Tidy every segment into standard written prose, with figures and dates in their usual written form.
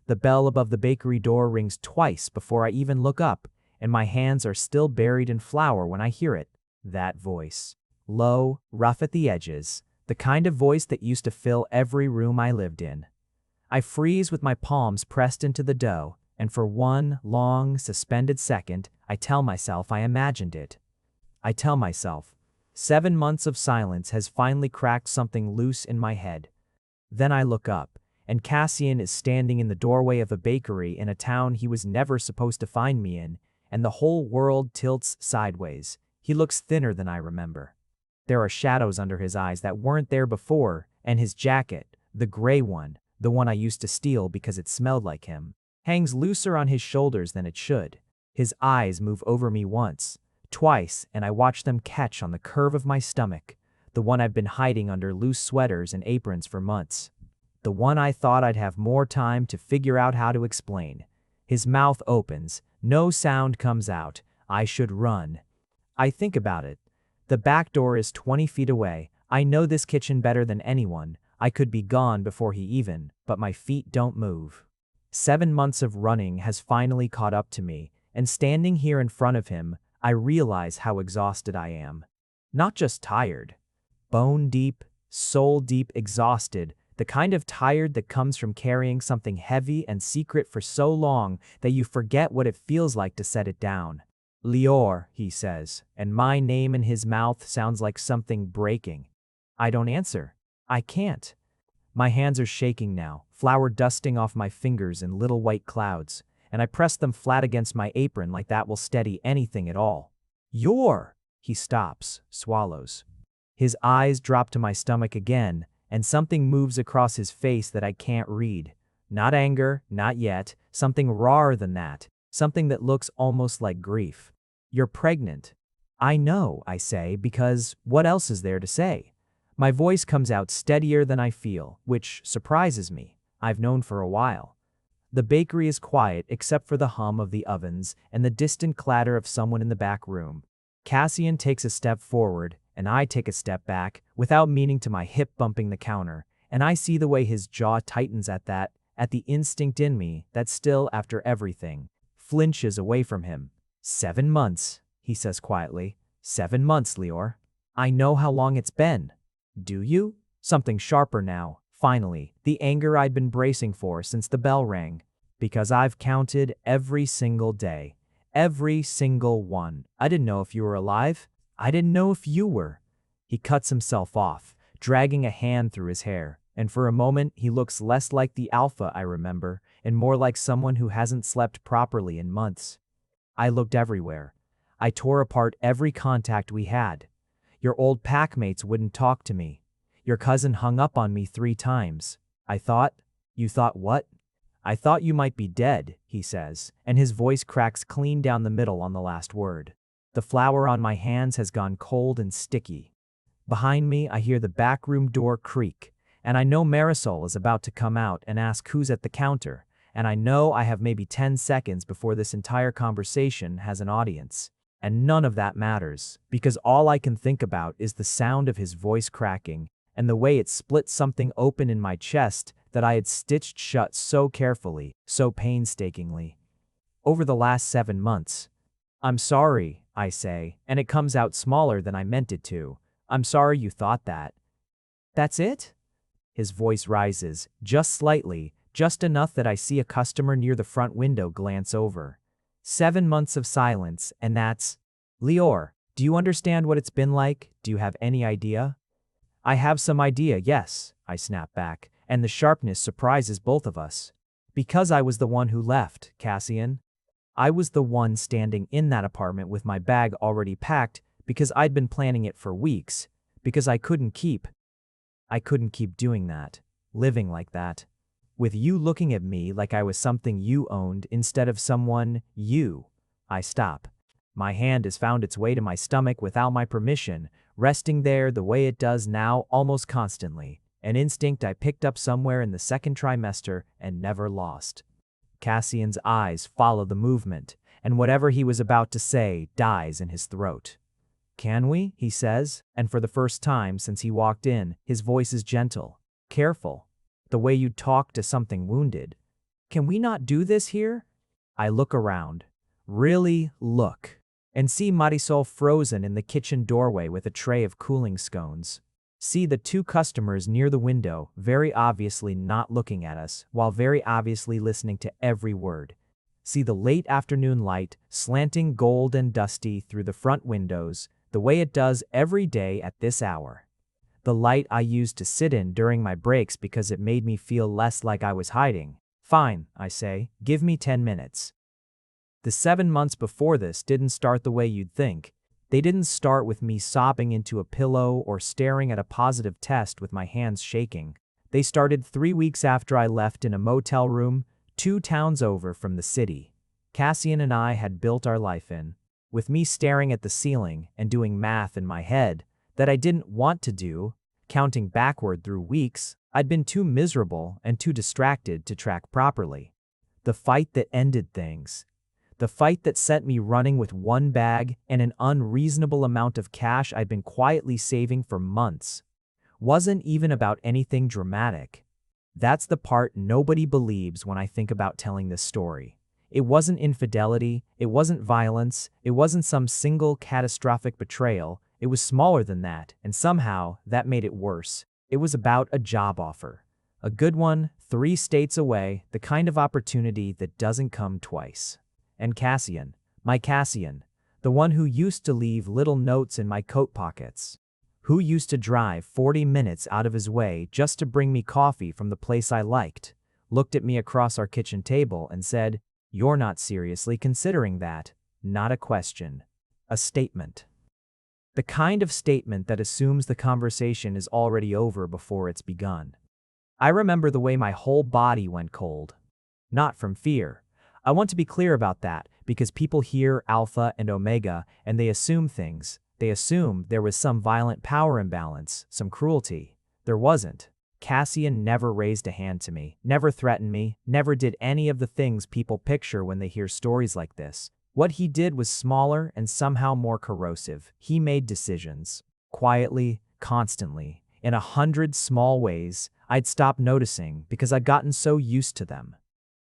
The bell above the bakery door rings twice before I even look up, and my hands are still buried in flour when I hear it. That voice. Low, rough at the edges, the kind of voice that used to fill every room I lived in. I freeze with my palms pressed into the dough, and for one long, suspended second, I tell myself I imagined it. I tell myself, 7 months of silence has finally cracked something loose in my head. Then I look up, and Cassian is standing in the doorway of a bakery in a town he was never supposed to find me in, and the whole world tilts sideways. He looks thinner than I remember. There are shadows under his eyes that weren't there before, and his jacket, the gray one, the one I used to steal because it smelled like him, hangs looser on his shoulders than it should. His eyes move over me once, twice, and I watch them catch on the curve of my stomach, the one I've been hiding under loose sweaters and aprons for months. The one I thought I'd have more time to figure out how to explain. His mouth opens, no sound comes out. I should run. I think about it. The back door is 20 feet away. I know this kitchen better than anyone. I could be gone before he even, but my feet don't move. 7 months of running has finally caught up to me, and standing here in front of him, I realize how exhausted I am. Not just tired. Bone deep, soul deep exhausted, the kind of tired that comes from carrying something heavy and secret for so long that you forget what it feels like to set it down. Lior, he says, and my name in his mouth sounds like something breaking. I don't answer. I can't. My hands are shaking now, flour dusting off my fingers in little white clouds, and I press them flat against my apron like that will steady anything at all. Yor! He stops, swallows. His eyes drop to my stomach again, and something moves across his face that I can't read. Not anger, not yet, something rawer than that, something that looks almost like grief. You're pregnant. I know, I say, because what else is there to say? My voice comes out steadier than I feel, which surprises me. I've known for a while. The bakery is quiet except for the hum of the ovens and the distant clatter of someone in the back room. Cassian takes a step forward, and I take a step back, without meaning to my hip bumping the counter, and I see the way his jaw tightens at the instinct in me that still, after everything, flinches away from him. 7 months, he says quietly. 7 months, Lior. I know how long it's been. Do you? Something sharper now, finally, the anger I'd been bracing for since the bell rang. Because I've counted every single day. Every single one. I didn't know if you were alive. I didn't know if you were. He cuts himself off, dragging a hand through his hair, and for a moment he looks less like the alpha I remember and more like someone who hasn't slept properly in months. I looked everywhere. I tore apart every contact we had. Your old packmates wouldn't talk to me. Your cousin hung up on me 3 times. I thought, you thought what? I thought you might be dead, he says, and his voice cracks clean down the middle on the last word. The flour on my hands has gone cold and sticky. Behind me, I hear the backroom door creak, and I know Marisol is about to come out and ask who's at the counter, and I know I have maybe 10 seconds before this entire conversation has an audience. And none of that matters, because all I can think about is the sound of his voice cracking and the way it split something open in my chest that I had stitched shut so carefully, so painstakingly. Over the last 7 months. I'm sorry, I say, and it comes out smaller than I meant it to. I'm sorry you thought that. That's it? His voice rises, just slightly, just enough that I see a customer near the front window glance over. 7 months of silence, and that's... Lior, do you understand what it's been like? Do you have any idea? I have some idea, yes, I snap back, and the sharpness surprises both of us. Because I was the one who left, Cassian. I was the one standing in that apartment with my bag already packed because I'd been planning it for weeks, because I couldn't keep doing that, living like that. With you looking at me like I was something you owned instead of someone you. I stop. My hand has found its way to my stomach without my permission, resting there the way it does now almost constantly, an instinct I picked up somewhere in the 2nd trimester and never lost. Cassian's eyes follow the movement, and whatever he was about to say dies in his throat. Can we? He says, and for the first time since he walked in, his voice is gentle, careful. The way you'd talk to something wounded. Can we not do this here? I look around. Really look. And see Marisol frozen in the kitchen doorway with a tray of cooling scones. See the two customers near the window, very obviously not looking at us, while very obviously listening to every word. See the late afternoon light, slanting gold and dusty through the front windows, the way it does every day at this hour. The light I used to sit in during my breaks because it made me feel less like I was hiding. Fine, I say, give me 10 minutes. The 7 months before this didn't start the way you'd think. They didn't start with me sobbing into a pillow or staring at a positive test with my hands shaking. They started 3 weeks after I left in a motel room, 2 towns over from the city Cassian and I had built our life in, with me staring at the ceiling and doing math in my head that I didn't want to do, counting backward through weeks. I'd been too miserable and too distracted to track properly. The fight that ended things. The fight that sent me running with one bag and an unreasonable amount of cash I'd been quietly saving for months. Wasn't even about anything dramatic. That's the part nobody believes when I think about telling this story. It wasn't infidelity, it wasn't violence, it wasn't some single catastrophic betrayal. It was smaller than that, and somehow that made it worse. It was about a job offer. A good one, 3 states away, the kind of opportunity that doesn't come twice. And Cassian, my Cassian, the one who used to leave little notes in my coat pockets, who used to drive 40 minutes out of his way just to bring me coffee from the place I liked, looked at me across our kitchen table and said, "You're not seriously considering that." Not a question. A statement. The kind of statement that assumes the conversation is already over before it's begun. I remember the way my whole body went cold. Not from fear. I want to be clear about that, because people hear Alpha and Omega and they assume things. They assume there was some violent power imbalance, some cruelty. There wasn't. Cassian never raised a hand to me, never threatened me, never did any of the things people picture when they hear stories like this. What he did was smaller and somehow more corrosive. He made decisions. Quietly, constantly, in 100 small ways I'd stopped noticing because I'd gotten so used to them.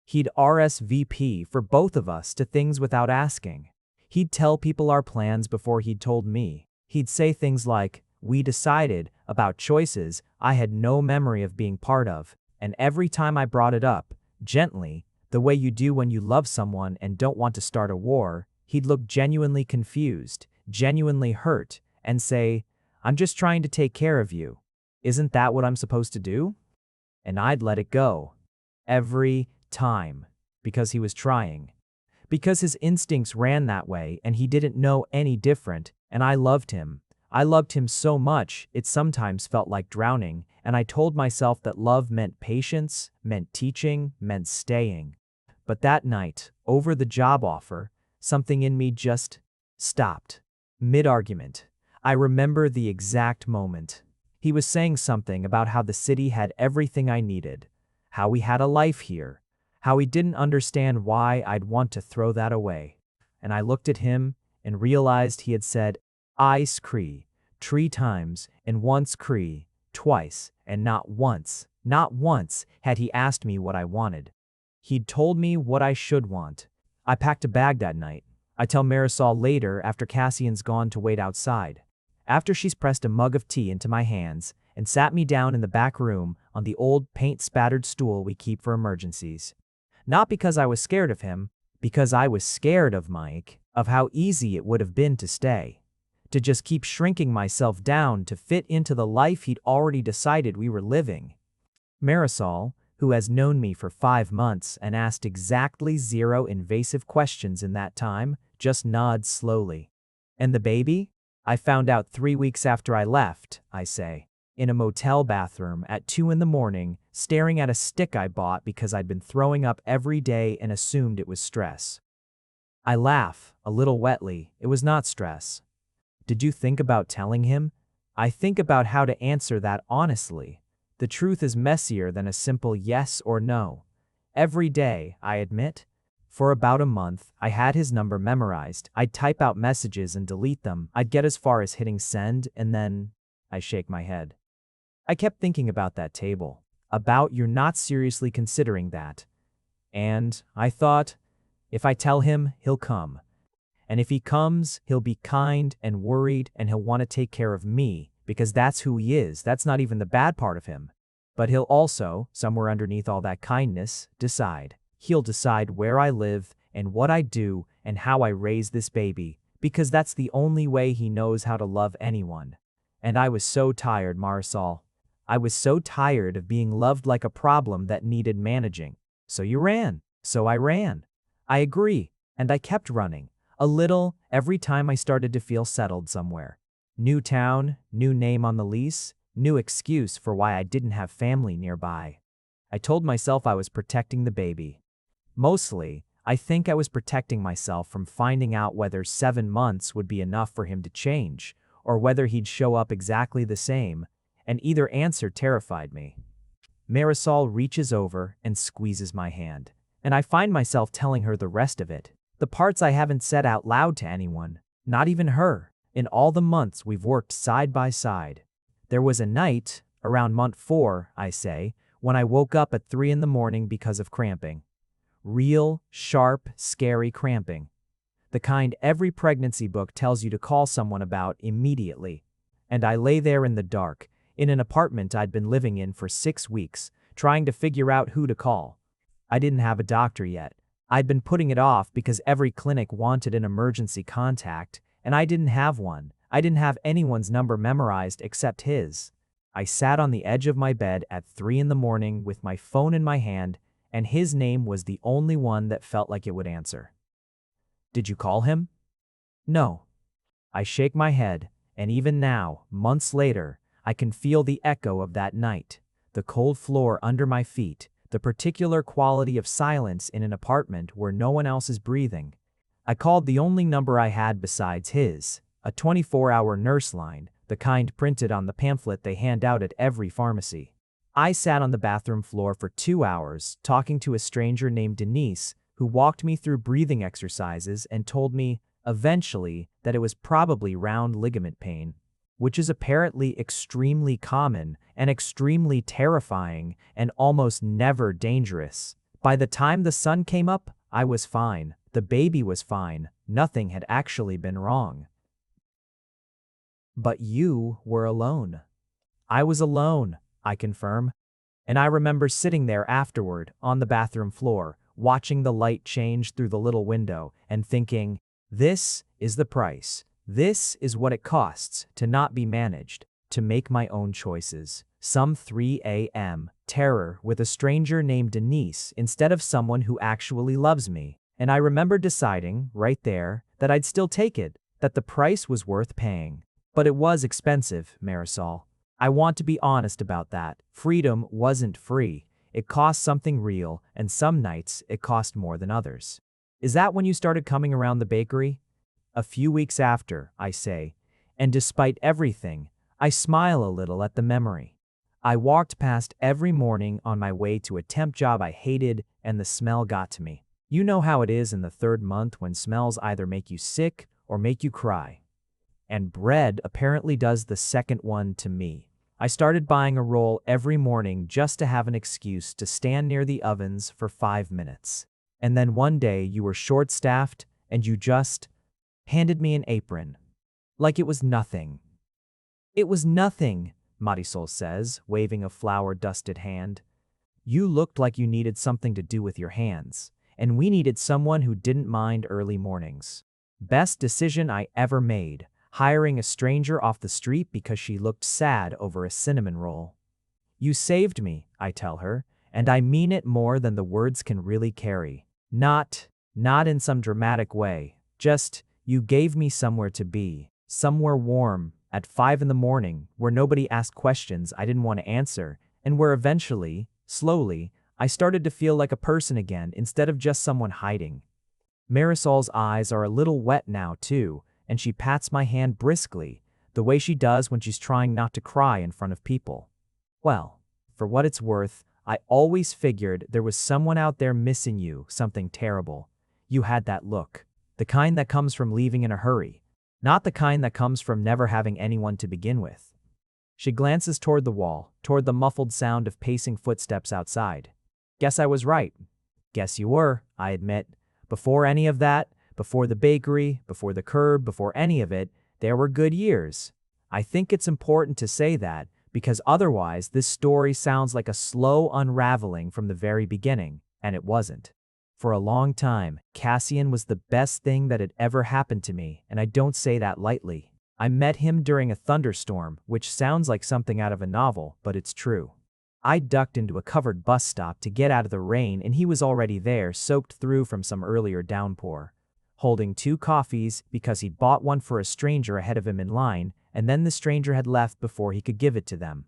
He'd RSVP for both of us to things without asking. He'd tell people our plans before he'd told me. He'd say things like, "We decided," about choices I had no memory of being part of, and every time I brought it up, gently, the way you do when you love someone and don't want to start a war, he'd look genuinely confused, genuinely hurt, and say, "I'm just trying to take care of you. Isn't that what I'm supposed to do?" And I'd let it go. Every time. Because he was trying. Because his instincts ran that way and he didn't know any different, and I loved him. I loved him so much, it sometimes felt like drowning, and I told myself that love meant patience, meant teaching, meant staying. But that night, over the job offer, something in me just stopped. Mid-argument. I remember the exact moment. He was saying something about how the city had everything I needed, how we had a life here, how he didn't understand why I'd want to throw that away. And I looked at him and realized he had said, "Ice Cree," 3 times, and once Cree, twice, and not once had he asked me what I wanted. He'd told me what I should want. I packed a bag that night. I tell Marisol later after Cassian's gone to wait outside. After she's pressed a mug of tea into my hands and sat me down in the back room on the old paint-spattered stool we keep for emergencies. Not because I was scared of him, because I was scared of Mike, of how easy it would have been to stay. To just keep shrinking myself down to fit into the life he'd already decided we were living. Marisol, who has known me for 5 months and asked exactly 0 invasive questions in that time, just nods slowly. "And the baby?" "I found out 3 weeks after I left," I say, in a motel bathroom at 2 in the morning, staring at a stick I bought because I'd been throwing up every day and assumed it was stress. I laugh, a little wetly. It was not stress. Did you think about telling him? I think about how to answer that honestly. The truth is messier than a simple yes or no. Every day, I admit. For about a month, I had his number memorized. I'd type out messages and delete them. I'd get as far as hitting send, and then I shake my head. I kept thinking about that table. About you're not seriously considering that. And I thought, if I tell him, he'll come. And if he comes, he'll be kind and worried and he'll want to take care of me because that's who he is. That's not even the bad part of him. But he'll also, somewhere underneath all that kindness, decide. He'll decide where I live and what I do and how I raise this baby because that's the only way he knows how to love anyone. And I was so tired, Marisol. I was so tired of being loved like a problem that needed managing. So you ran. So I ran. I agree. And I kept running. A little every time I started to feel settled somewhere. New town, new name on the lease, new excuse for why I didn't have family nearby. I told myself I was protecting the baby. Mostly, I think I was protecting myself from finding out whether 7 months would be enough for him to change, or whether he'd show up exactly the same, and either answer terrified me. Marisol reaches over and squeezes my hand, and I find myself telling her the rest of it. The parts I haven't said out loud to anyone, not even her, in all the months we've worked side by side. There was a night, around month 4, I say, when I woke up at 3 in the morning because of cramping. Real, sharp, scary cramping. The kind every pregnancy book tells you to call someone about immediately. And I lay there in the dark, in an apartment I'd been living in for 6 weeks, trying to figure out who to call. I didn't have a doctor yet. I'd been putting it off because every clinic wanted an emergency contact, and I didn't have one. I didn't have anyone's number memorized except his. I sat on the edge of my bed at 3 in the morning with my phone in my hand, and his name was the only one that felt like it would answer. Did you call him? No. I shake my head, and even now, months later, I can feel the echo of that night, the cold floor under my feet, the particular quality of silence in an apartment where no one else is breathing. I called the only number I had besides his, a 24-hour nurse line, the kind printed on the pamphlet they hand out at every pharmacy. I sat on the bathroom floor for 2 hours, talking to a stranger named Denise, who walked me through breathing exercises and told me, eventually, that it was probably round ligament pain, which is apparently extremely common and extremely terrifying and almost never dangerous. By the time the sun came up, I was fine. The baby was fine. Nothing had actually been wrong. But you were alone. I was alone, I confirm. And I remember sitting there afterward, on the bathroom floor, watching the light change through the little window and thinking, this is the price. This is what it costs to not be managed, to make my own choices. Some 3 a.m. terror with a stranger named Denise instead of someone who actually loves me. And I remember deciding, right there, that I'd still take it, that the price was worth paying. But it was expensive, Marisol. I want to be honest about that. Freedom wasn't free. It cost something real, and some nights it cost more than others. Is that when you started coming around the bakery? A few weeks after, I say, and despite everything, I smile a little at the memory. I walked past every morning on my way to a temp job I hated, and the smell got to me. You know how it is in the 3rd month when smells either make you sick or make you cry. And bread apparently does the second one to me. I started buying a roll every morning just to have an excuse to stand near the ovens for 5 minutes. And then one day you were short-staffed and you just handed me an apron. Like it was nothing. It was nothing, Marisol says, waving a flour-dusted hand. You looked like you needed something to do with your hands, and we needed someone who didn't mind early mornings. Best decision I ever made, hiring a stranger off the street because she looked sad over a cinnamon roll. You saved me, I tell her, and I mean it more than the words can really carry. Not in some dramatic way, just you gave me somewhere to be, somewhere warm, at 5 in the morning, where nobody asked questions I didn't want to answer, and where eventually, slowly, I started to feel like a person again instead of just someone hiding. Marisol's eyes are a little wet now, too, and she pats my hand briskly, the way she does when she's trying not to cry in front of people. Well, for what it's worth, I always figured there was someone out there missing you, something terrible. You had that look, the kind that comes from leaving in a hurry, not the kind that comes from never having anyone to begin with. She glances toward the wall, toward the muffled sound of pacing footsteps outside. Guess I was right. Guess you were, I admit. Before any of that, before the bakery, before the curb, before any of it, there were good years. I think it's important to say that, because otherwise this story sounds like a slow unraveling from the very beginning, and it wasn't. For a long time, Cassian was the best thing that had ever happened to me, and I don't say that lightly. I met him during a thunderstorm, which sounds like something out of a novel, but it's true. I ducked into a covered bus stop to get out of the rain, and he was already there, soaked through from some earlier downpour, holding 2 coffees because he'd bought one for a stranger ahead of him in line, and then the stranger had left before he could give it to them.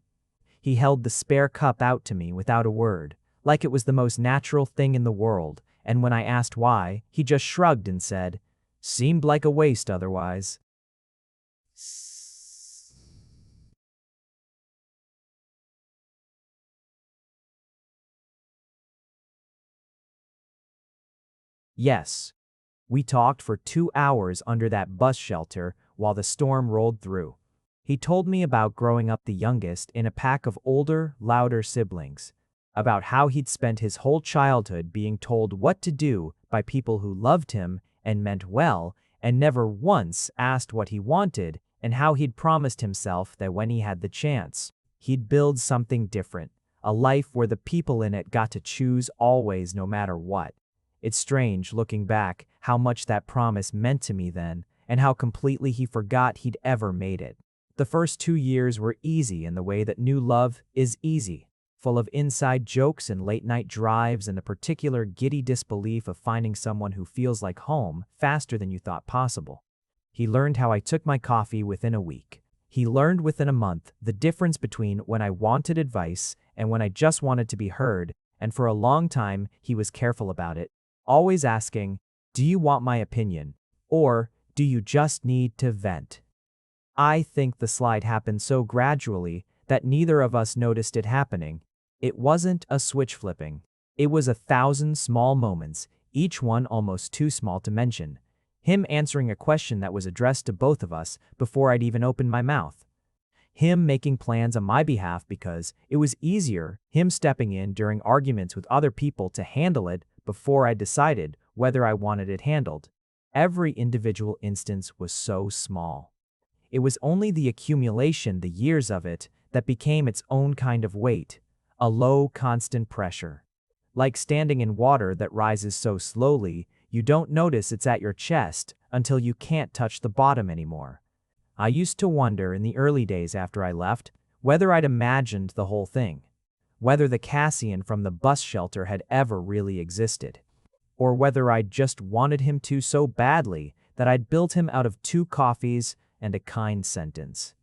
He held the spare cup out to me without a word, like it was the most natural thing in the world, and when I asked why, he just shrugged and said, "Seemed like a waste otherwise." Yes, we talked for 2 hours under that bus shelter while the storm rolled through. He told me about growing up the youngest in a pack of older, louder siblings, about how he'd spent his whole childhood being told what to do by people who loved him and meant well and never once asked what he wanted, and how he'd promised himself that when he had the chance, he'd build something different, a life where the people in it got to choose always no matter what. It's strange, looking back, how much that promise meant to me then, and how completely he forgot he'd ever made it. The first 2 years were easy in the way that new love is easy, full of inside jokes and late-night drives and a particular giddy disbelief of finding someone who feels like home faster than you thought possible. He learned how I took my coffee within a week. He learned within a month the difference between when I wanted advice and when I just wanted to be heard, and for a long time he was careful about it, always asking, "Do you want my opinion?" or "Do you just need to vent?" I think the slide happened so gradually that neither of us noticed it happening. It wasn't a switch flipping. It was 1,000 small moments, each one almost too small to mention. Him answering a question that was addressed to both of us before I'd even opened my mouth. Him making plans on my behalf because it was easier, him stepping in during arguments with other people to handle it before I decided whether I wanted it handled. Every individual instance was so small. It was only the accumulation, the years of it, that became its own kind of weight, a low, constant pressure. Like standing in water that rises so slowly, you don't notice it's at your chest until you can't touch the bottom anymore. I used to wonder in the early days after I left whether I'd imagined the whole thing, whether the Cassian from the bus shelter had ever really existed, or whether I'd just wanted him to so badly that I'd built him out of 2 coffees and a kind sentence.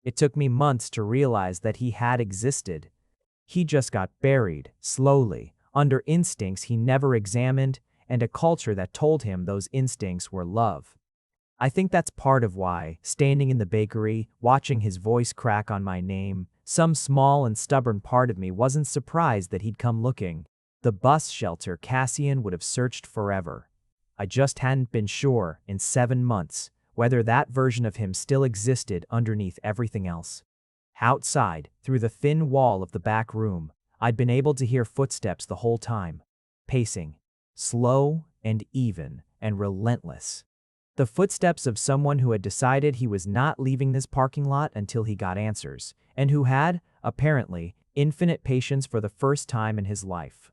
It took me months to realize that he had existed. He just got buried, slowly, under instincts he never examined and a culture that told him those instincts were love. I think that's part of why, standing in the bakery, watching his voice crack on my name, some small and stubborn part of me wasn't surprised that he'd come looking. The bus shelter Cassian would have searched forever. I just hadn't been sure, in 7 months, whether that version of him still existed underneath everything else. Outside, through the thin wall of the back room, I'd been able to hear footsteps the whole time, pacing, slow and even and relentless. The footsteps of someone who had decided he was not leaving this parking lot until he got answers, and who had, apparently, infinite patience for the first time in his life.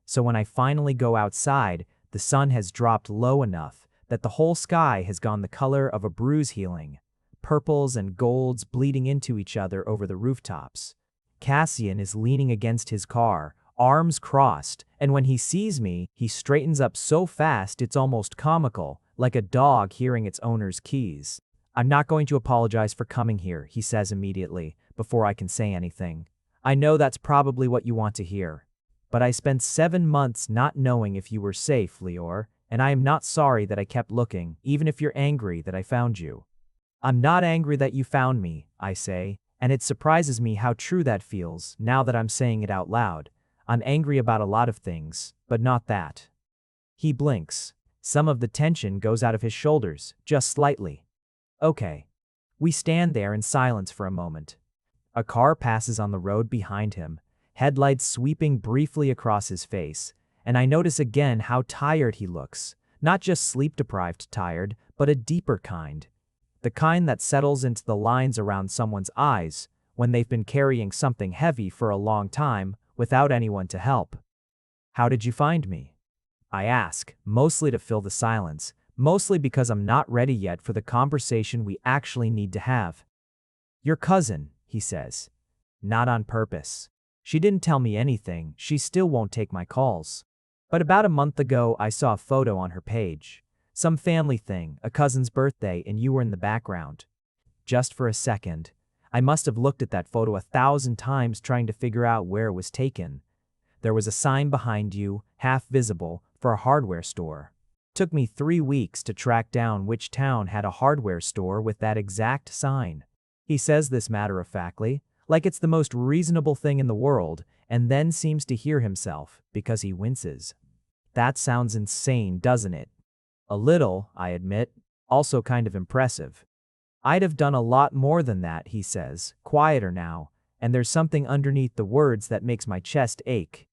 So when I finally go outside, the sun has dropped low enough that the whole sky has gone the color of a bruise healing, purples and golds bleeding into each other over the rooftops. Cassian is leaning against his car, arms crossed, and when he sees me, he straightens up so fast it's almost comical, like a dog hearing its owner's keys. "I'm not going to apologize for coming here," he says immediately, before I can say anything. "I know that's probably what you want to hear. But I spent 7 months not knowing if you were safe, Lior, and I am not sorry that I kept looking, even if you're angry that I found you." "I'm not angry that you found me," I say, and it surprises me how true that feels now that I'm saying it out loud. I'm angry about a lot of things, but not that. He blinks. Some of the tension goes out of his shoulders, just slightly. Okay. We stand there in silence for a moment. A car passes on the road behind him, headlights sweeping briefly across his face, and I notice again how tired he looks. Not just sleep-deprived tired, but a deeper kind. The kind that settles into the lines around someone's eyes when they've been carrying something heavy for a long time without anyone to help. "How did you find me?" I ask, mostly to fill the silence, mostly because I'm not ready yet for the conversation we actually need to have. "Your cousin," he says. "Not on purpose. She didn't tell me anything, she still won't take my calls. But about a month ago I saw a photo on her page. Some family thing, a cousin's birthday, and you were in the background." Just for a second, I must have looked at that photo 1,000 times trying to figure out where it was taken. There was a sign behind you, half visible, for a hardware store. Took me 3 weeks to track down which town had a hardware store with that exact sign. He says this matter-of-factly, like it's the most reasonable thing in the world, and then seems to hear himself because he winces. That sounds insane, doesn't it? A little, I admit, also kind of impressive. I'd have done a lot more than that, he says, quieter now, and there's something underneath the words that makes my chest ache.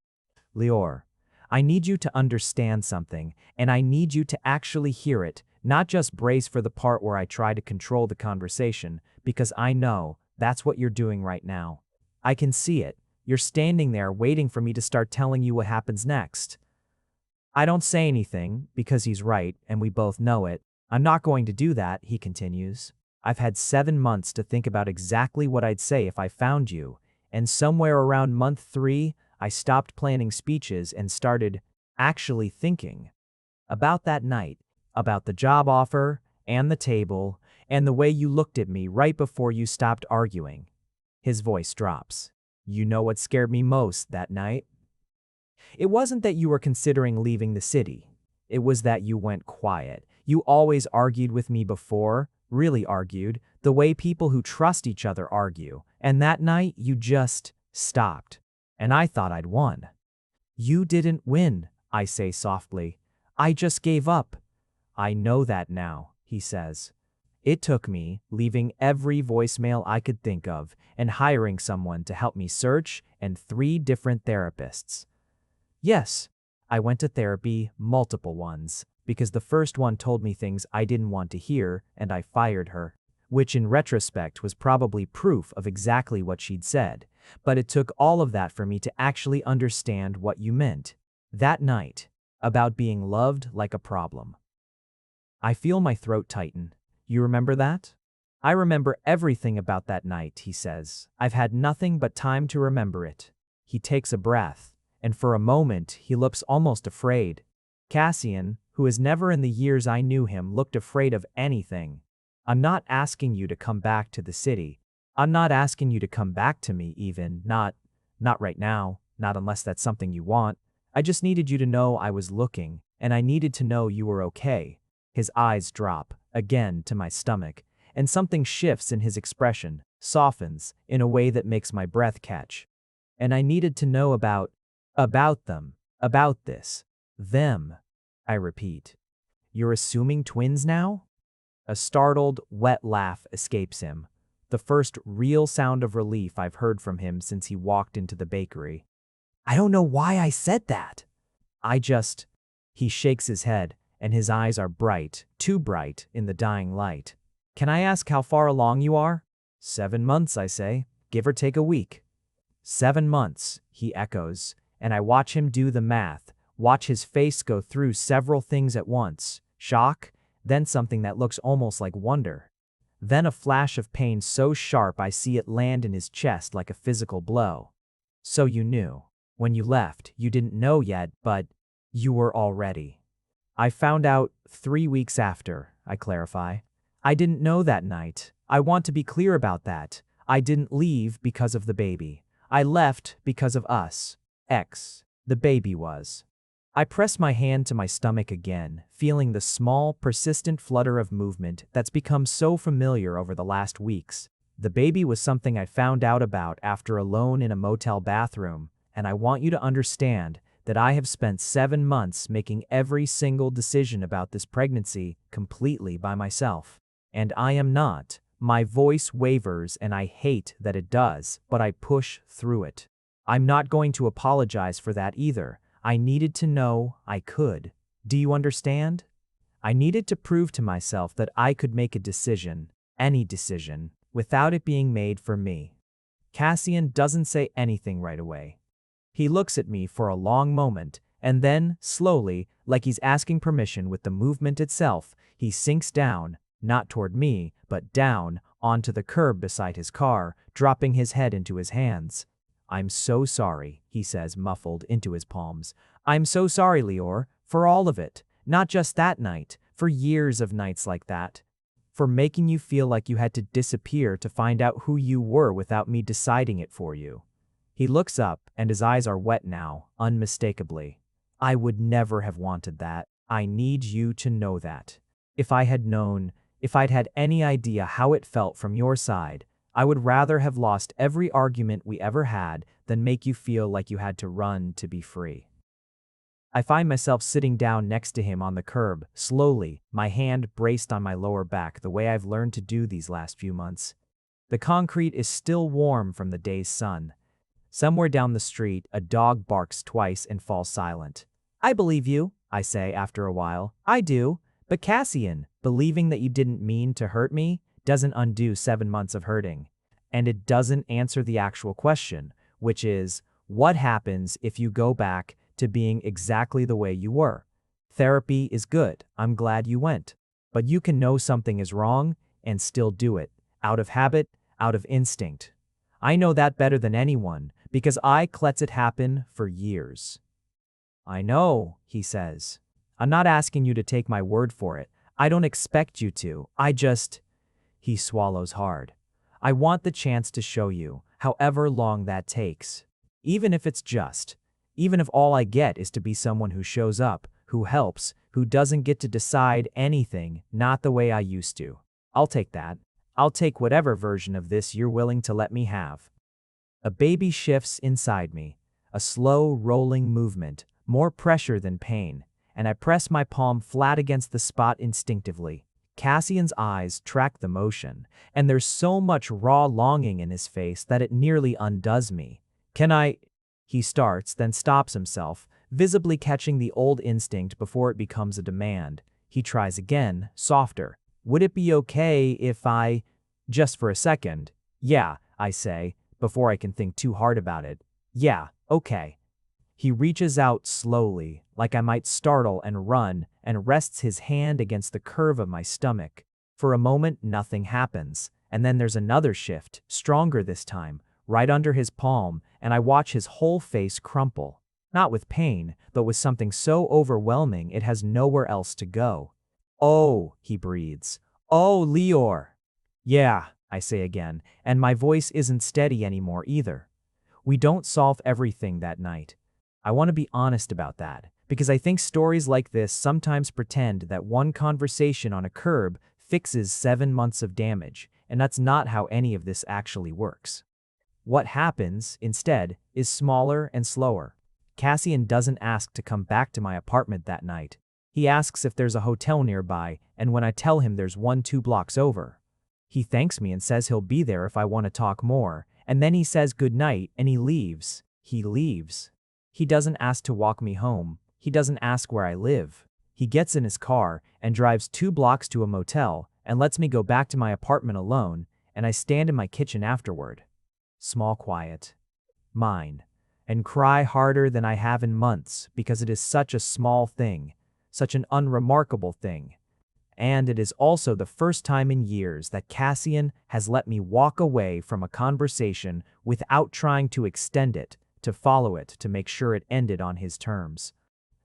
"Lior, I need you to understand something, and I need you to actually hear it, not just brace for the part where I try to control the conversation, because I know that's what you're doing right now. I can see it. You're standing there waiting for me to start telling you what happens next." I don't say anything, because he's right, and we both know it. "I'm not going to do that," he continues. "I've had 7 months to think about exactly what I'd say if I found you, and somewhere around month 3, I stopped planning speeches and started actually thinking. About that night, about the job offer, and the table, and the way you looked at me right before you stopped arguing." His voice drops. "You know what scared me most that night? It wasn't that you were considering leaving the city. It was that you went quiet. You always argued with me before, really argued, the way people who trust each other argue, and that night you just stopped. And I thought I'd won." "You didn't win," I say softly. "I just gave up." "I know that now," he says. "It took me leaving every voicemail I could think of and hiring someone to help me search and 3 different therapists. Yes, I went to therapy, multiple ones, because the first one told me things I didn't want to hear, and I fired her, which in retrospect was probably proof of exactly what she'd said. But it took all of that for me to actually understand what you meant. That night, about being loved like a problem." I feel my throat tighten. "You remember that?" "I remember everything about that night," he says. "I've had nothing but time to remember it." He takes a breath, and for a moment he looks almost afraid. Cassian, who has never in the years I knew him looked afraid of anything. "I'm not asking you to come back to the city. I'm not asking you to come back to me even, not right now, not unless that's something you want. I just needed you to know I was looking, and I needed to know you were okay." His eyes drop, again to my stomach, and something shifts in his expression, softens, in a way that makes my breath catch. "And I needed to know about them, about this. Them," I repeat. "You're assuming twins now?" A startled, wet laugh escapes him, the first real sound of relief I've heard from him since he walked into the bakery. "I don't know why I said that. He shakes his head, and his eyes are bright, too bright, in the dying light. "Can I ask how far along you are?" 7 months, I say, give or take a week. 7 months, he echoes, and I watch him do the math, watch his face go through several things at once. Shock, then something that looks almost like wonder. Then a flash of pain so sharp I see it land in his chest like a physical blow. "So you knew. When you left, you didn't know yet, but you were already." "I found out 3 weeks after," I clarify. "I didn't know that night. I want to be clear about that. I didn't leave because of the baby. I left because of us. The baby was." I press my hand to my stomach again, feeling the small, persistent flutter of movement that's become so familiar over the last weeks. The baby was something I found out about after alone in a motel bathroom, and I want you to understand that I have spent 7 months making every single decision about this pregnancy completely by myself. And I am not. My voice wavers and I hate that it does, but I push through it. I'm not going to apologize for that either. I needed to know I could. Do you understand? I needed to prove to myself that I could make a decision, any decision, without it being made for me. Cassian doesn't say anything right away. He looks at me for a long moment, and then, slowly, like he's asking permission with the movement itself, he sinks down, not toward me, but down, onto the curb beside his car, dropping his head into his hands. "I'm so sorry," he says, muffled into his palms. "I'm so sorry, Lior, for all of it. Not just that night, for years of nights like that. For making you feel like you had to disappear to find out who you were without me deciding it for you." He looks up, and his eyes are wet now, unmistakably. "I would never have wanted that. I need you to know that. If I had known, if I'd had any idea how it felt from your side, I would rather have lost every argument we ever had than make you feel like you had to run to be free." I find myself sitting down next to him on the curb, slowly, my hand braced on my lower back the way I've learned to do these last few months. The concrete is still warm from the day's sun. Somewhere down the street, a dog barks twice and falls silent. "I believe you," I say after a while. "I do. But Cassian, believing that you didn't mean to hurt me doesn't undo 7 months of hurting. And it doesn't answer the actual question, which is, what happens if you go back to being exactly the way you were? Therapy is good. I'm glad you went. But you can know something is wrong and still do it, out of habit, out of instinct. I know that better than anyone, because I let it happen for years." "I know," he says. "I'm not asking you to take my word for it. I don't expect you to. He swallows hard. "I want the chance to show you, however long that takes. Even if even if all I get is to be someone who shows up, who helps, who doesn't get to decide anything, not the way I used to. I'll take that. I'll take whatever version of this you're willing to let me have." A baby shifts inside me, a slow, rolling movement, more pressure than pain, and I press my palm flat against the spot instinctively. Cassian's eyes track the motion, and there's so much raw longing in his face that it nearly undoes me. "Can I—" He starts, then stops himself, visibly catching the old instinct before it becomes a demand. He tries again, softer. "Would it be okay if I—" "Just for a second." "Yeah," I say, before I can think too hard about it. "Yeah, okay." He reaches out slowly, like I might startle and run, and rests his hand against the curve of my stomach. For a moment, nothing happens, and then there's another shift, stronger this time, right under his palm, and I watch his whole face crumple. Not with pain, but with something so overwhelming it has nowhere else to go. "Oh," he breathes. "Oh, Lior." "Yeah," I say again, and my voice isn't steady anymore either. We don't solve everything that night. I want to be honest about that, because I think stories like this sometimes pretend that one conversation on a curb fixes 7 months of damage, and that's not how any of this actually works. What happens, instead, is smaller and slower. Cassian doesn't ask to come back to my apartment that night. He asks if there's a hotel nearby, and when I tell him there's one 2 blocks over. He thanks me and says he'll be there if I want to talk more, and then he says goodnight and he leaves. He leaves. He doesn't ask to walk me home. He doesn't ask where I live. He gets in his car and drives 2 blocks to a motel and lets me go back to my apartment alone, and I stand in my kitchen afterward. Small quiet. Mine. And cry harder than I have in months because it is such a small thing, such an unremarkable thing. And it is also the first time in years that Cassian has let me walk away from a conversation without trying to extend it, to follow it, to make sure it ended on his terms.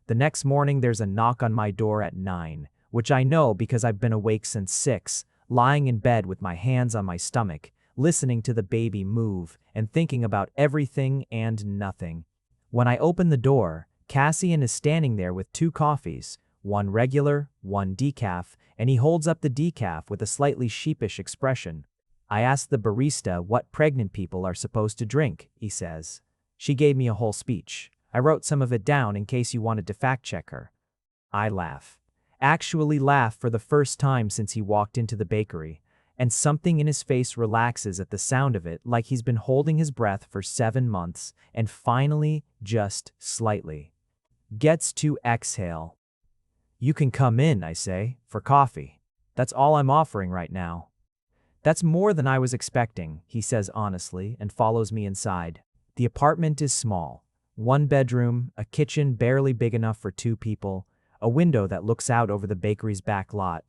The next morning there's a knock on my door at 9, which I know because I've been awake since 6, lying in bed with my hands on my stomach, listening to the baby move and thinking about everything and nothing. When I open the door, Cassian is standing there with 2 coffees, one regular, one decaf, and he holds up the decaf with a slightly sheepish expression. "I asked the barista what pregnant people are supposed to drink," he says. "She gave me a whole speech. I wrote some of it down in case you wanted to fact-check her." I laugh. Actually laugh for the first time since he walked into the bakery, and something in his face relaxes at the sound of it, like he's been holding his breath for 7 months, and finally, just slightly. gets to exhale. You can come in, I say, for coffee. That's all I'm offering right now. That's more than I was expecting, he says honestly, and follows me inside. The apartment is small. One bedroom, a kitchen barely big enough for two people, a window that looks out over the bakery's back lot.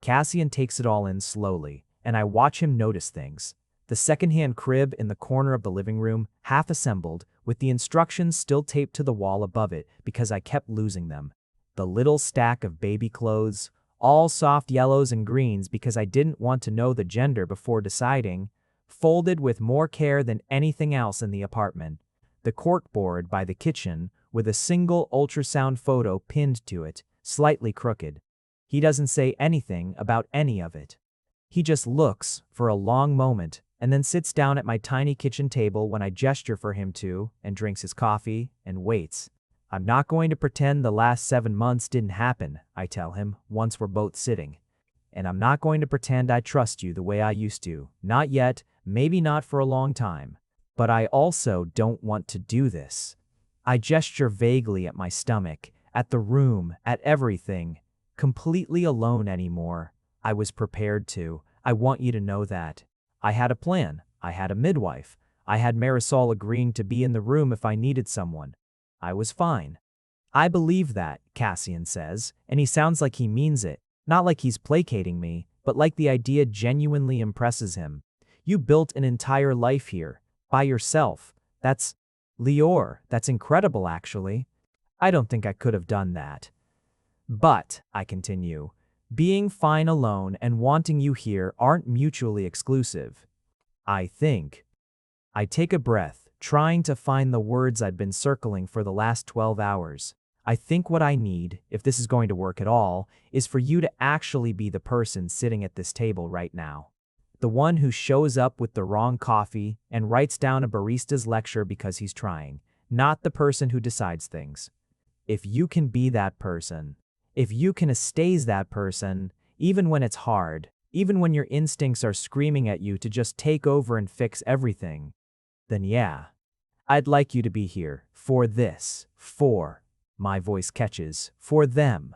Cassian takes it all in slowly, and I watch him notice things. The secondhand crib in the corner of the living room, half assembled, with the instructions still taped to the wall above it because I kept losing them. The little stack of baby clothes, all soft yellows and greens because I didn't want to know the gender before deciding, folded with more care than anything else in the apartment. The corkboard by the kitchen, with a single ultrasound photo pinned to it, slightly crooked. He doesn't say anything about any of it. He just looks for a long moment and then sits down at my tiny kitchen table when I gesture for him to, and drinks his coffee and waits. I'm not going to pretend the last 7 months didn't happen, I tell him, once we're both sitting. And I'm not going to pretend I trust you the way I used to. Not yet, maybe not for a long time. But I also don't want to do this. I gesture vaguely at my stomach, at the room, at everything. Completely alone anymore. I was prepared to. I want you to know that. I had a plan. I had a midwife. I had Marisol agreeing to be in the room if I needed someone. I was fine. I believe that, Cassian says, and he sounds like he means it. Not like he's placating me, but like the idea genuinely impresses him. You built an entire life here, by yourself. That's Lior. That's incredible, actually. I don't think I could have done that. But, I continue, being fine alone and wanting you here aren't mutually exclusive. I think. I take a breath, trying to find the words I'd been circling for the last 12 hours. I think what I need, if this is going to work at all, is for you to actually be the person sitting at this table right now. The one who shows up with the wrong coffee and writes down a barista's lecture because he's trying, not the person who decides things. If you can be that person, if you can estaze that person, even when it's hard, even when your instincts are screaming at you to just take over and fix everything, then yeah, I'd like you to be here for this, for, my voice catches, for them.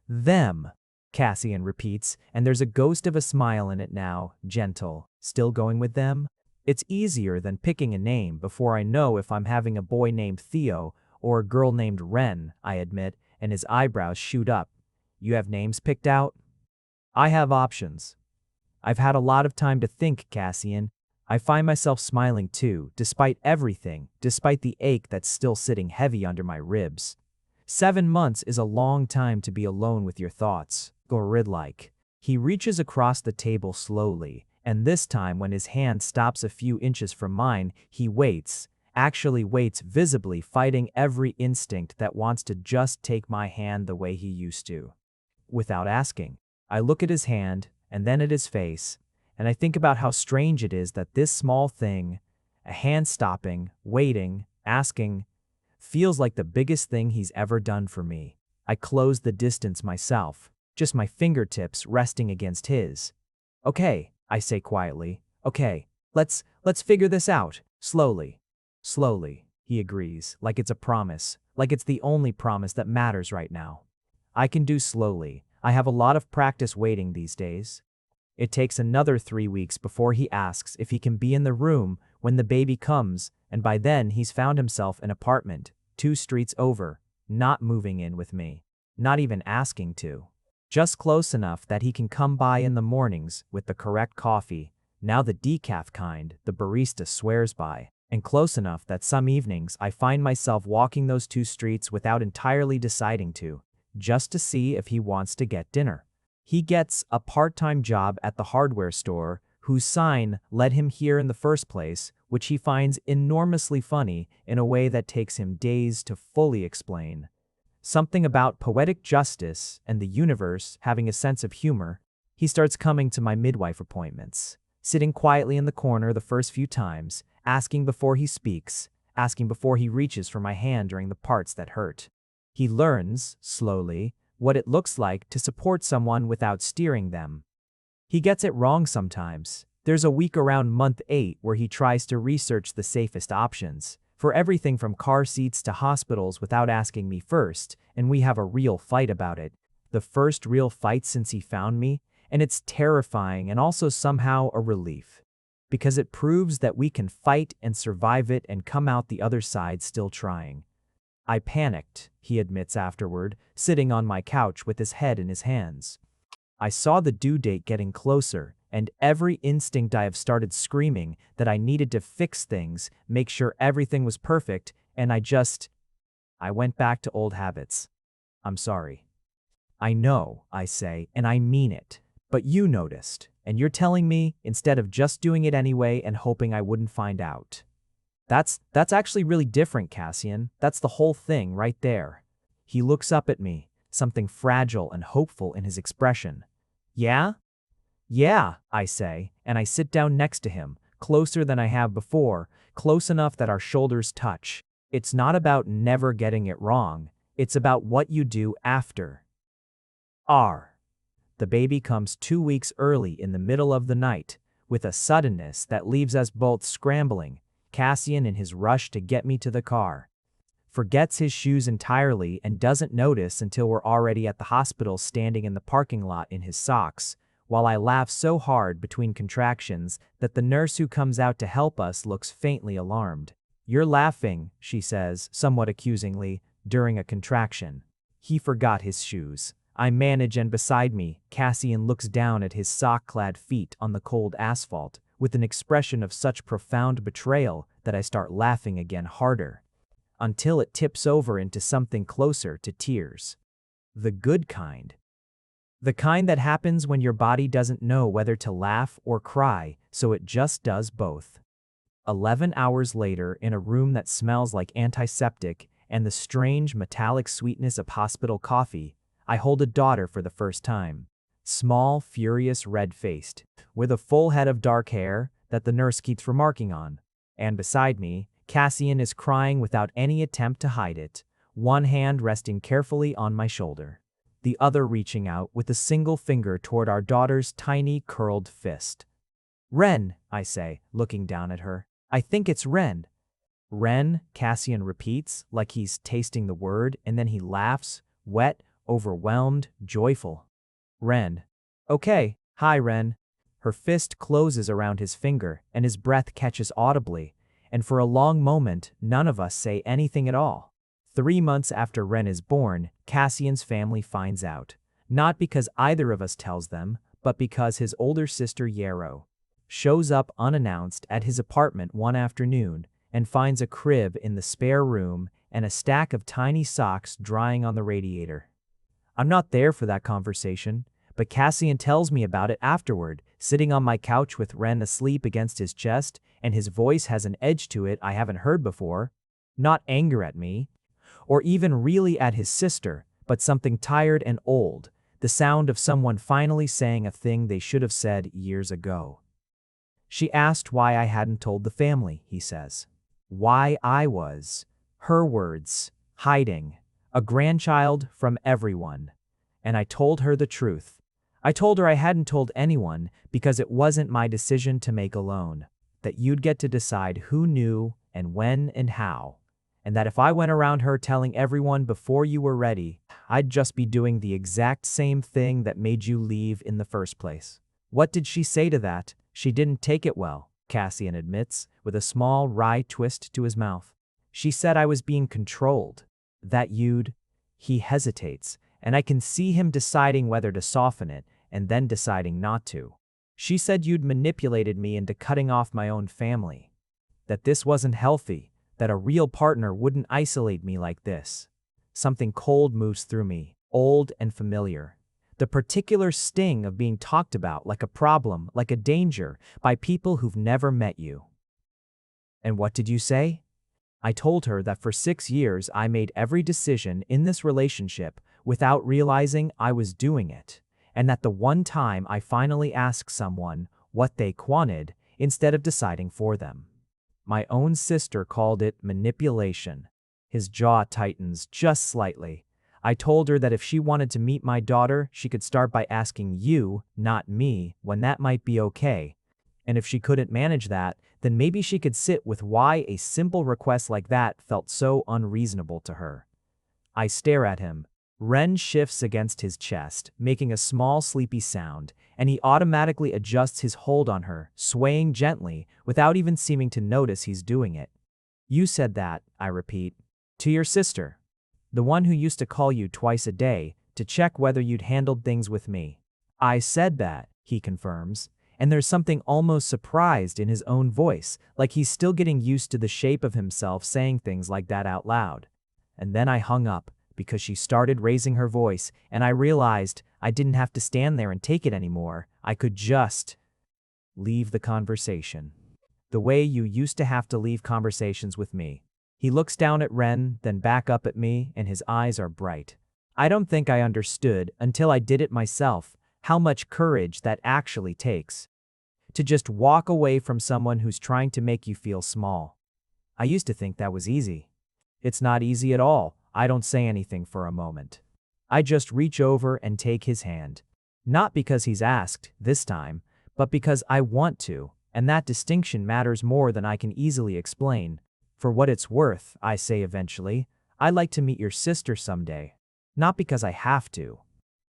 Them, Cassian repeats, and there's a ghost of a smile in it now, gentle. Still going with them? It's easier than picking a name before I know if I'm having a boy named Theo or a girl named Ren, I admit, and his eyebrows shoot up. You have names picked out? I have options. I've had a lot of time to think, Cassian. I find myself smiling too, despite everything, despite the ache that's still sitting heavy under my ribs. 7 months is a long time to be alone with your thoughts, Gorid-like. He reaches across the table slowly, and this time when his hand stops a few inches from mine, he waits, actually waits visibly, fighting every instinct that wants to just take my hand the way he used to. Without asking, I look at his hand, and then at his face, and I think about how strange it is that this small thing, a hand stopping, waiting, asking, feels like the biggest thing he's ever done for me. I close the distance myself, just my fingertips resting against his. Okay, I say quietly. Okay, let's figure this out, slowly. Slowly, he agrees, like it's a promise, like it's the only promise that matters right now. I can do slowly. I have a lot of practice waiting these days. It takes another 3 weeks before he asks if he can be in the room when the baby comes, and by then he's found himself an apartment, 2 streets over, not moving in with me, not even asking to. Just close enough that he can come by in the mornings with the correct coffee, now the decaf kind the barista swears by, and close enough that some evenings I find myself walking those 2 streets without entirely deciding to, just to see if he wants to get dinner. He gets a part-time job at the hardware store, whose sign led him here in the first place, which he finds enormously funny in a way that takes him days to fully explain. Something about poetic justice and the universe having a sense of humor. He starts coming to my midwife appointments, sitting quietly in the corner the first few times, asking before he speaks, asking before he reaches for my hand during the parts that hurt. He learns, slowly, what it looks like to support someone without steering them. He gets it wrong sometimes. There's a week around month 8 where he tries to research the safest options, For everything from car seats to hospitals without asking me first, and we have a real fight about it. The first real fight since he found me, and it's terrifying and also somehow a relief. Because it proves that we can fight and survive it and come out the other side still trying. I panicked, he admits afterward, sitting on my couch with his head in his hands. I saw the due date getting closer, and every instinct I have started screaming that I needed to fix things, make sure everything was perfect, and I went back to old habits. I'm sorry. I know, I say, and I mean it. But you noticed, and you're telling me, instead of just doing it anyway and hoping I wouldn't find out. That's actually really different, Cassian. That's the whole thing right there. He looks up at me, something fragile and hopeful in his expression. Yeah? Yeah, I say, and I sit down next to him, closer than I have before, close enough that our shoulders touch. It's not about never getting it wrong. It's about what you do after. The baby comes 2 weeks early in the middle of the night, with a suddenness that leaves us both scrambling, Cassian in his rush to get me to the car. Forgets his shoes entirely and doesn't notice until we're already at the hospital standing in the parking lot in his socks, while I laugh so hard between contractions that the nurse who comes out to help us looks faintly alarmed. You're laughing, she says, somewhat accusingly, during a contraction. He forgot his shoes. I manage, and beside me, Cassian looks down at his sock-clad feet on the cold asphalt, with an expression of such profound betrayal that I start laughing again harder, until it tips over into something closer to tears. The good kind. The kind that happens when your body doesn't know whether to laugh or cry, so it just does both. 11 hours later, in a room that smells like antiseptic and the strange metallic sweetness of hospital coffee, I hold a daughter for the first time. Small, furious, red-faced, with a full head of dark hair that the nurse keeps remarking on. And beside me, Cassian is crying without any attempt to hide it, one hand resting carefully on my shoulder, the other reaching out with a single finger toward our daughter's tiny, curled fist. Ren, I say, looking down at her. I think it's Ren. Ren, Cassian repeats, like he's tasting the word, and then he laughs, wet, overwhelmed, joyful. Ren. Okay, hi Ren. Her fist closes around his finger, and his breath catches audibly, and for a long moment, none of us say anything at all. 3 months after Ren is born, Cassian's family finds out. Not because either of us tells them, but because his older sister Yarrow shows up unannounced at his apartment one afternoon and finds a crib in the spare room and a stack of tiny socks drying on the radiator. I'm not there for that conversation, but Cassian tells me about it afterward, sitting on my couch with Ren asleep against his chest, and his voice has an edge to it I haven't heard before. Not anger at me, or even really at his sister, but something tired and old, the sound of someone finally saying a thing they should have said years ago. She asked why I hadn't told the family, he says. Why I was, her words, hiding, a grandchild from everyone. And I told her the truth. I told her I hadn't told anyone because it wasn't my decision to make alone, that you'd get to decide who knew and when and how, and that if I went around her telling everyone before you were ready, I'd just be doing the exact same thing that made you leave in the first place. What did she say to that? She didn't take it well, Cassian admits, with a small wry twist to his mouth. She said I was being controlled, that he hesitates, and I can see him deciding whether to soften it and then deciding not to. She said you'd manipulated me into cutting off my own family, that this wasn't healthy, that a real partner wouldn't isolate me like this. Something cold moves through me, old and familiar. The particular sting of being talked about like a problem, like a danger, by people who've never met you. And what did you say? I told her that for 6 years I made every decision in this relationship without realizing I was doing it, and that the one time I finally asked someone what they wanted instead of deciding for them. My own sister called it manipulation. His jaw tightens just slightly. I told her that if she wanted to meet my daughter, she could start by asking you, not me, when that might be okay. And if she couldn't manage that, then maybe she could sit with why a simple request like that felt so unreasonable to her. I stare at him. Ren shifts against his chest, making a small sleepy sound, and he automatically adjusts his hold on her, swaying gently, without even seeming to notice he's doing it. You said that, I repeat. To your sister. The one who used to call you twice a day, to check whether you'd handled things with me. I said that, he confirms, and there's something almost surprised in his own voice, like he's still getting used to the shape of himself saying things like that out loud. And then I hung up, because she started raising her voice, and I realized I didn't have to stand there and take it anymore. I could just leave the conversation. The way you used to have to leave conversations with me. He looks down at Ren, then back up at me, and his eyes are bright. I don't think I understood, until I did it myself, how much courage that actually takes. To just walk away from someone who's trying to make you feel small. I used to think that was easy. It's not easy at all. I don't say anything for a moment. I just reach over and take his hand. Not because he's asked, this time, but because I want to, and that distinction matters more than I can easily explain. For what it's worth, I say eventually, I'd like to meet your sister someday. Not because I have to.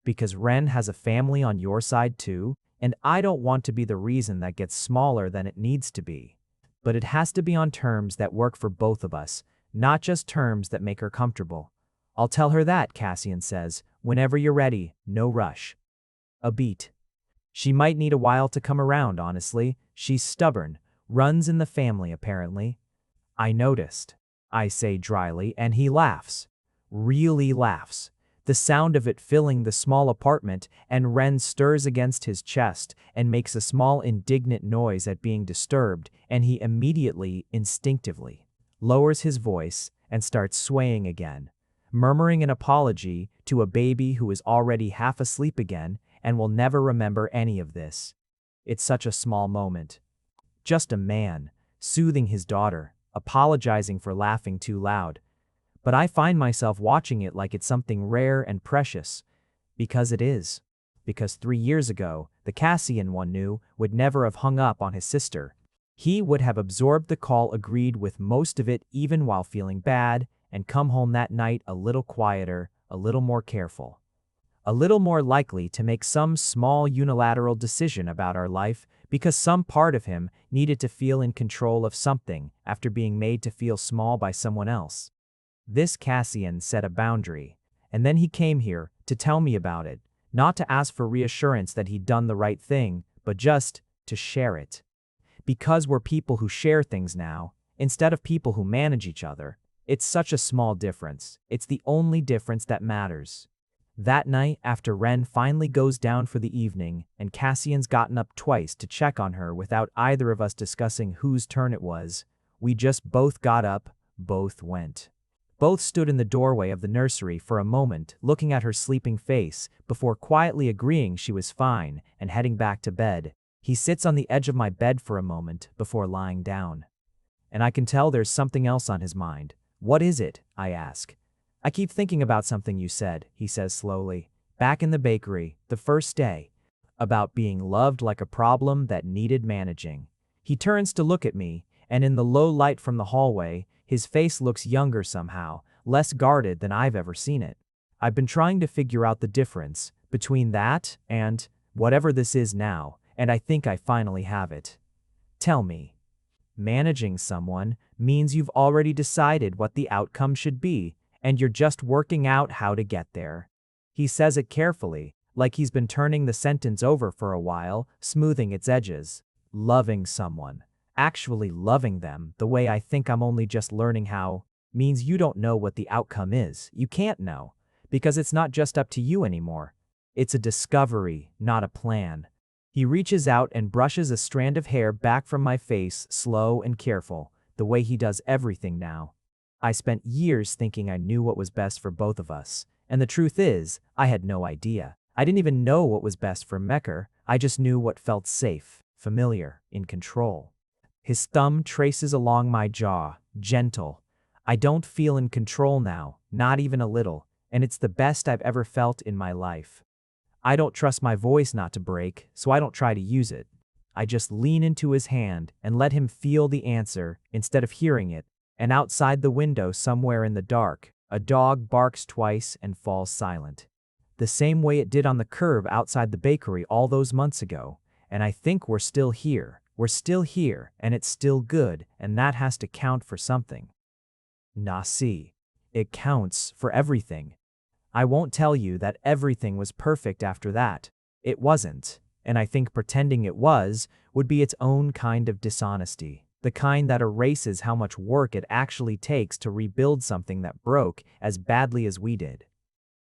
Because Ren has a family on your side too, and I don't want to be the reason that gets smaller than it needs to be. But it has to be on terms that work for both of us, not just terms that make her comfortable. I'll tell her that, Cassian says, whenever you're ready, no rush. A beat. She might need a while to come around, honestly. She's stubborn, runs in the family apparently. I noticed, I say dryly, and he laughs. Really laughs. The sound of it filling the small apartment, and Ren stirs against his chest and makes a small indignant noise at being disturbed, and he immediately, instinctively, lowers his voice and starts swaying again, murmuring an apology to a baby who is already half asleep again and will never remember any of this. It's such a small moment. Just a man, soothing his daughter, apologizing for laughing too loud. But I find myself watching it like it's something rare and precious. Because it is. Because 3 years ago, the Cassian one knew would never have hung up on his sister. He would have absorbed the call, agreed with most of it even while feeling bad, and come home that night a little quieter, a little more careful. A little more likely to make some small unilateral decision about our life because some part of him needed to feel in control of something after being made to feel small by someone else. This Cassian set a boundary, and then he came here to tell me about it, not to ask for reassurance that he'd done the right thing, but just to share it. Because we're people who share things now, instead of people who manage each other. It's such a small difference. It's the only difference that matters. That night, after Ren finally goes down for the evening, and Cassian's gotten up twice to check on her without either of us discussing whose turn it was, we just both got up, both went. Both stood in the doorway of the nursery for a moment, looking at her sleeping face, before quietly agreeing she was fine and heading back to bed. He sits on the edge of my bed for a moment before lying down. And I can tell there's something else on his mind. What is it? I ask. I keep thinking about something you said, he says slowly, back in the bakery, the first day, about being loved like a problem that needed managing. He turns to look at me, and in the low light from the hallway, his face looks younger somehow, less guarded than I've ever seen it. I've been trying to figure out the difference between that and whatever this is now, and I think I finally have it. Tell me. Managing someone means you've already decided what the outcome should be, and you're just working out how to get there. He says it carefully, like he's been turning the sentence over for a while, smoothing its edges. Loving someone, actually loving them the way I think I'm only just learning how, means you don't know what the outcome is. You can't know, because it's not just up to you anymore. It's a discovery, not a plan. He reaches out and brushes a strand of hair back from my face, slow and careful, the way he does everything now. I spent years thinking I knew what was best for both of us, and the truth is, I had no idea. I didn't even know what was best for Mecker. I just knew what felt safe, familiar, in control. His thumb traces along my jaw, gentle. I don't feel in control now, not even a little, and it's the best I've ever felt in my life. I don't trust my voice not to break, so I don't try to use it. I just lean into his hand and let him feel the answer instead of hearing it. And outside the window, somewhere in the dark, a dog barks twice and falls silent. The same way it did on the curb outside the bakery all those months ago. And I think we're still here. We're still here, and it's still good, and that has to count for something. Nah, see. It counts for everything. I won't tell you that everything was perfect after that. It wasn't, and I think pretending it was would be its own kind of dishonesty. The kind that erases how much work it actually takes to rebuild something that broke as badly as we did.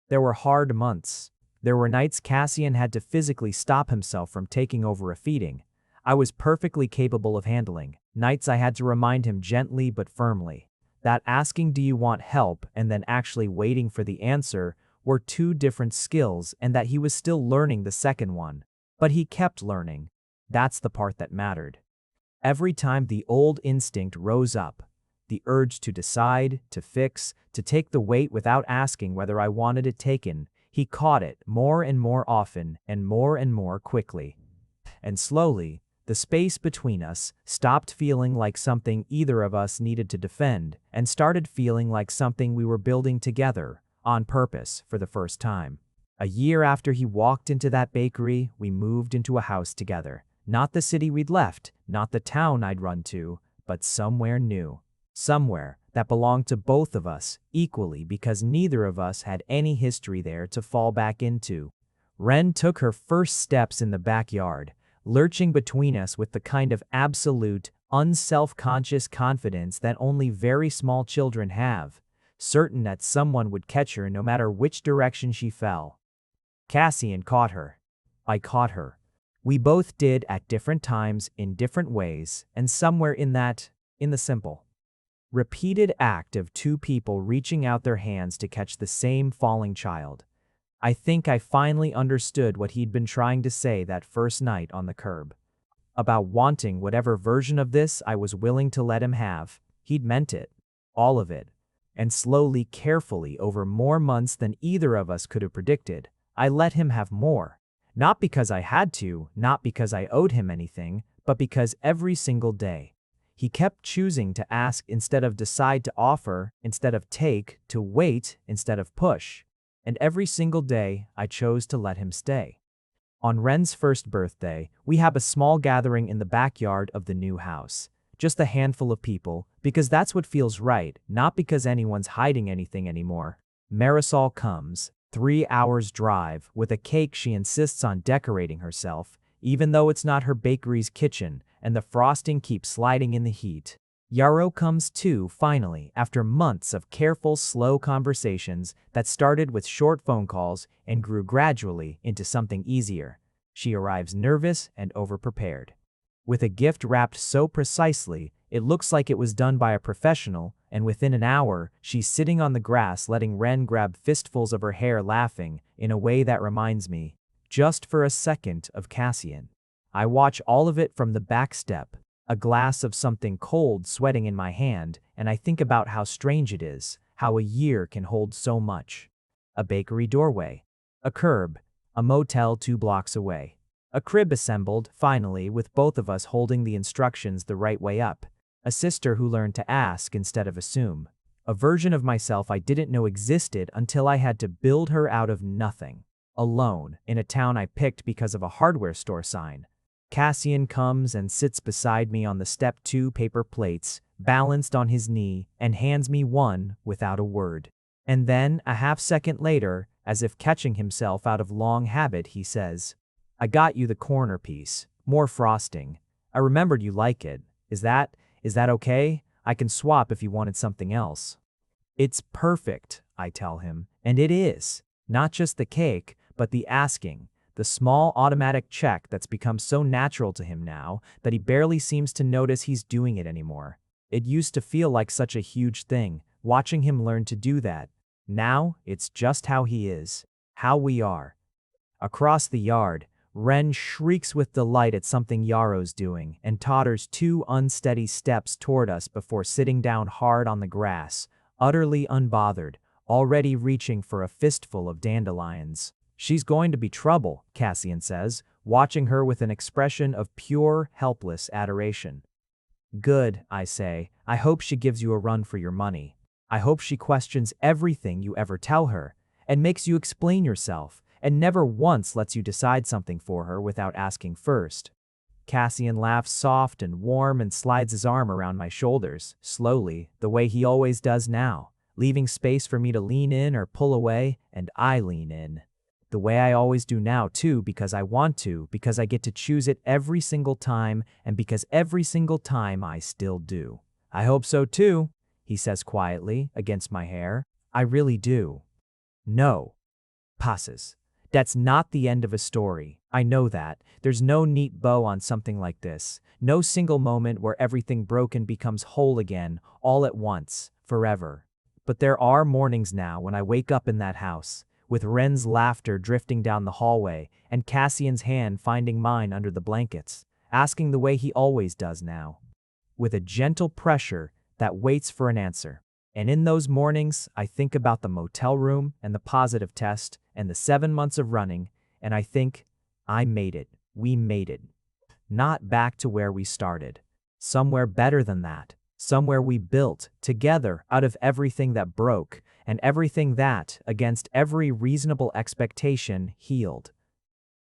There were hard months. There were nights Cassian had to physically stop himself from taking over a feeding. I was perfectly capable of handling. Nights I had to remind him gently but firmly that asking "do you want help" and then actually waiting for the answer were two different skills, and that he was still learning the second one. But he kept learning. That's the part that mattered. Every time the old instinct rose up, the urge to decide, to fix, to take the weight without asking whether I wanted it taken, he caught it more and more often and more quickly. And slowly, the space between us stopped feeling like something either of us needed to defend and started feeling like something we were building together, on purpose, for the first time. A year after he walked into that bakery, we moved into a house together. Not the city we'd left, not the town I'd run to, but somewhere new. Somewhere that belonged to both of us equally because neither of us had any history there to fall back into. Ren took her first steps in the backyard, lurching between us with the kind of absolute, unself-conscious confidence that only very small children have, certain that someone would catch her no matter which direction she fell. Cassian caught her. I caught her. We both did at different times in different ways, and somewhere in the simple, repeated act of two people reaching out their hands to catch the same falling child, I think I finally understood what he'd been trying to say that first night on the curb. About wanting whatever version of this I was willing to let him have. He'd meant it. All of it. And slowly, carefully, over more months than either of us could have predicted, I let him have more. Not because I had to, not because I owed him anything, but because every single day, he kept choosing to ask instead of decide, to offer instead of take, to wait instead of push. And every single day, I chose to let him stay. On Ren's first birthday, we have a small gathering in the backyard of the new house. Just a handful of people, because that's what feels right, not because anyone's hiding anything anymore. Marisol comes, 3 hours drive, with a cake she insists on decorating herself, even though it's not her bakery's kitchen, and the frosting keeps sliding in the heat. Yarrow comes too, finally, after months of careful, slow conversations that started with short phone calls and grew gradually into something easier. She arrives nervous and overprepared. With a gift wrapped so precisely, it looks like it was done by a professional, and within an hour, she's sitting on the grass letting Ren grab fistfuls of her hair, laughing in a way that reminds me, just for a second, of Cassian. I watch all of it from the back step, a glass of something cold sweating in my hand, and I think about how strange it is, how a year can hold so much. A bakery doorway, a curb, a motel 2 blocks away. A crib assembled, finally, with both of us holding the instructions the right way up. A sister who learned to ask instead of assume. A version of myself I didn't know existed until I had to build her out of nothing. Alone, in a town I picked because of a hardware store sign. Cassian comes and sits beside me on the step, 2 paper plates, balanced on his knee, and hands me one without a word. And then, a half second later, as if catching himself out of long habit, he says, "I got you the corner piece. More frosting. I remembered you like it. Is that okay? I can swap if you wanted something else." "It's perfect," I tell him, and it is. Not just the cake, but the asking. The small automatic check that's become so natural to him now that he barely seems to notice he's doing it anymore. It used to feel like such a huge thing, watching him learn to do that. Now, it's just how he is, how we are. Across the yard, Ren shrieks with delight at something Yarrow's doing and totters 2 unsteady steps toward us before sitting down hard on the grass, utterly unbothered, already reaching for a fistful of dandelions. She's going to be trouble, Cassian says, watching her with an expression of pure, helpless adoration. Good, I say. I hope she gives you a run for your money. I hope she questions everything you ever tell her, and makes you explain yourself, and never once lets you decide something for her without asking first. Cassian laughs soft and warm and slides his arm around my shoulders, slowly, the way he always does now, leaving space for me to lean in or pull away, and I lean in. The way I always do now, too, because I want to, because I get to choose it every single time, and because every single time I still do. I hope so, too, he says quietly, against my hair. I really do. No. Passes. That's not the end of a story. I know that. There's no neat bow on something like this. No single moment where everything broken becomes whole again, all at once, forever. But there are mornings now when I wake up in that house, with Ren's laughter drifting down the hallway and Cassian's hand finding mine under the blankets, asking the way he always does now, with a gentle pressure that waits for an answer. And in those mornings, I think about the motel room and the positive test and the 7 months of running, and I think, I made it. We made it. Not back to where we started. Somewhere better than that. Somewhere we built, together, out of everything that broke, and everything that, against every reasonable expectation, healed.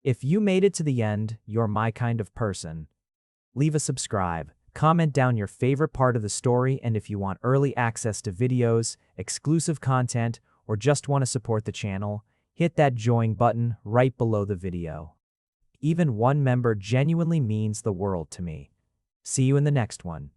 If you made it to the end, you're my kind of person. Leave a subscribe, comment down your favorite part of the story, and if you want early access to videos, exclusive content, or just want to support the channel, hit that join button right below the video. Even one member genuinely means the world to me. See you in the next one.